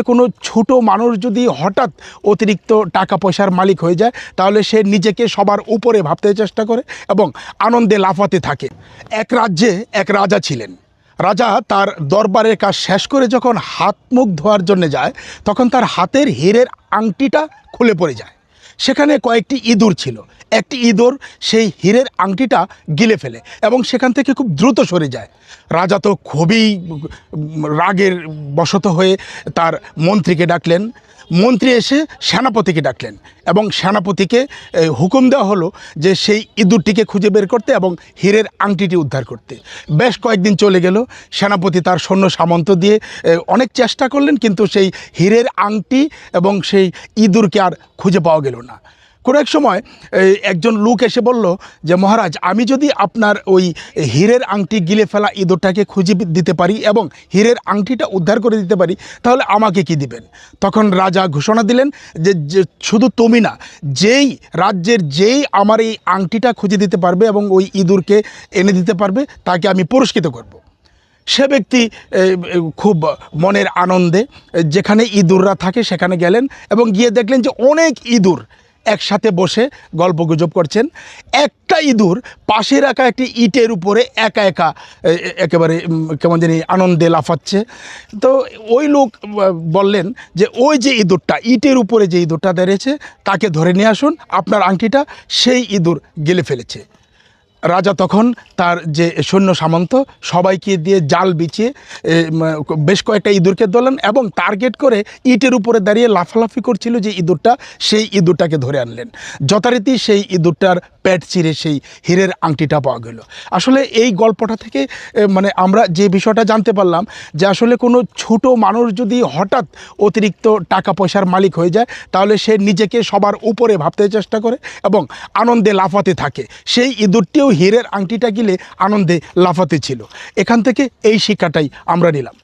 কোনো ছোট মানুষ যদি হঠাৎ অতিরিক্ত টাকা পয়সার মালিক হয়ে যায় তাহলে সে নিজেকে সবার উপরে ভাবতে চেষ্টা করে এবং আনন্দে লাফাতে থাকে। এক রাজ্যে এক রাজা ছিলেন। রাজা তার দরবারের কাজ শেষ করে যখন হাত মুখ ধোয়ার জন্য যায় তখন তার হাতের হীরের আংটিটা খুলে পড়ে যায়। সেখানে কয়েকটি ইঁদুর ছিল। একটি ইঁদুর সেই হীরের আংটিটা গিলে ফেলে এবং সেখান থেকে খুব দ্রুত সরে যায়। রাজা তো খুবই রাগের বশত হয়ে তার মন্ত্রীকে ডাকলেন। মন্ত্রী এসে সেনাপতিকে ডাকলেন এবং সেনাপতিকে হুকুম দেওয়া হলো যে সেই ইঁদুরটিকে খুঁজে বের করতে এবং হীরের আংটিটি উদ্ধার করতে। বেশ কয়েকদিন চলে গেল। সেনাপতি তার সৈন্য সামন্ত দিয়ে অনেক চেষ্টা করলেন, কিন্তু সেই হীরের আংটি এবং সেই ইঁদুরকে আর খুঁজে পাওয়া গেল না। কোনো এক সময় একজন লোক এসে বলল যে, মহারাজ, আমি যদি আপনার ওই হীরের আংটি গিলে ফেলা ইঁদুরটাকে খুঁজে দিতে পারি এবং হীরের আংটিটা উদ্ধার করে দিতে পারি তাহলে আমাকে কি দিবেন? তখন রাজা ঘোষণা দিলেন যে শুধু তুমি না, যেই রাজ্যের যেই আমার এই আংটিটা খুঁজে দিতে পারবে এবং ওই ইঁদুরকে এনে দিতে পারবে তাকে আমি পুরস্কৃত করব। সে ব্যক্তি খুব মনের আনন্দে যেখানে ইঁদুররা থাকে সেখানে গেলেন এবং গিয়ে দেখলেন যে অনেক ইঁদুর একসাথে বসে গল্পগুজব করছেন। একটা ইঁদুর পাশে রাখা একটি ইটের উপরে একা একা একেবারে কেমন জানি আনন্দে লাফাচ্ছে। তো ওই লোক বললেন যে ওই যে ইঁদুরটা ইটের উপরে যে ইঁদুরটা দাঁড়িয়েছে তাকে ধরে নিয়ে আসুন, আপনার আংটিটা সেই ইঁদুর গিলে ফেলেছে। রাজা তখন তার যে সৈন্য সামন্ত সবাইকে দিয়ে জাল বিছিয়ে বেশ কয়েকটা ইঁদুরকে ধরলেন এবং টার্গেট করে ইটের উপরে দাঁড়িয়ে লাফালাফি করছিল যে ইঁদুরটা, সেই ইঁদুরটাকে ধরে আনলেন। যথারীতি সেই ইঁদুরটার পেট চিরে সেই হীরের আংটিটা পাওয়া গেল। আসলে এই গল্পটা থেকে আমরা যে বিষয়টা জানতে পারলাম যে আসলে কোনো ছোট মানুষ যদি হঠাৎ অতিরিক্ত টাকা পয়সার মালিক হয়ে যায় তাহলে সে নিজেকে সবার উপরে ভাবতে চেষ্টা করে এবং আনন্দে লাফাতে থাকে। সেই ইঁদুরটিও হীরের আংটিটা গিলে আনন্দে লাফাতে ছিল। এখান থেকে এই শিক্ষাটাই আমরা নিলাম।